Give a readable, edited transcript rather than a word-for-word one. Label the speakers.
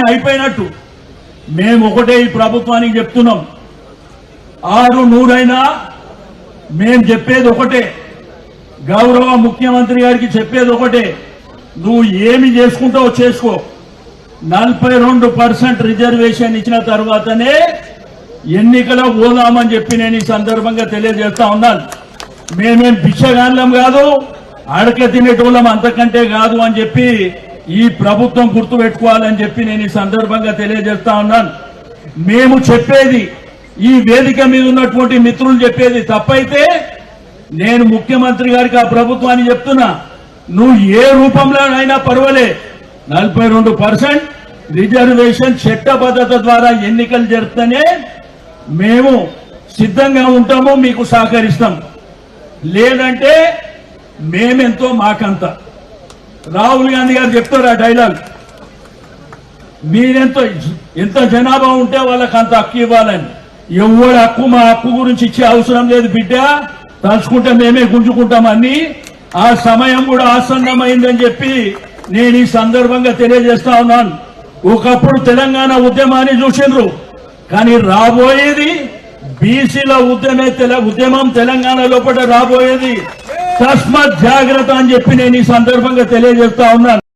Speaker 1: అయిపోయినట్టు. మేము ఒకటే ఈ ప్రభుత్వానికి చెప్తున్నాం, 600 మేము చెప్పేది ఒకటే, గౌరవ ముఖ్యమంత్రి గారికి చెప్పేది ఒకటే, నువ్వు ఏమి చేసుకుంటావో చేసుకో. 42% రిజర్వేషన్ ఇచ్చిన తర్వాతనే ఎన్నికల పోదామని చెప్పి నేను ఈ సందర్భంగా తెలియజేస్తా ఉన్నాను. మేమేం భిక్షగాన్లం కాదు, అడక తినేటోళ్ళం అంతకంటే కాదు అని చెప్పి ఈ ప్రభుత్వం గుర్తుపెట్టుకోవాలని చెప్పి నేను ఈ సందర్భంగా తెలియజేస్తా ఉన్నాను. మేము చెప్పేది, ఈ వేదిక మీద ఉన్నటువంటి మిత్రులు చెప్పేది తప్పైతే నేను ముఖ్యమంత్రి గారికి ఆ ప్రభుత్వాన్ని చెప్తున్నా, నువ్వు ఏ రూపంలోనైనా పర్వాలే, 42% రిజర్వేషన్ చట్టబద్ధత ద్వారా ఎన్నికలు జరిపితేనే మేము సిద్ధంగా ఉంటాము, మీకు సహకరిస్తాం. లేదంటే మేమెంతో మాకంత. రాహుల్ గాంధీ గారు చెప్తారు ఆ డైలాగ్, మీరెంతో ఎంత జనాభా ఉంటే వాళ్ళకి అంత హక్కు ఇవ్వాలని. ఎవరి హక్కు మా హక్కు గురించి ఇచ్చే అవసరం లేదు బిడ్డ, తలుచుకుంటే మేమే గుంజుకుంటామని. ఆ సమయం కూడా ఆసన్నమైందని చెప్పి నేను ఈ సందర్భంగా తెలియజేస్తా ఉన్నాను. ఒకప్పుడు తెలంగాణ ఉద్యమాన్ని చూసిండ్రు, కానీ రాబోయేది బీసీల ఉద్యమం తెలంగాణ లోపల రాబోయేది. తస్మత్ జాగ్రత్త అని చెప్పి నేను ఈ సందర్భంగా తెలియజేస్తా ఉన్నాను.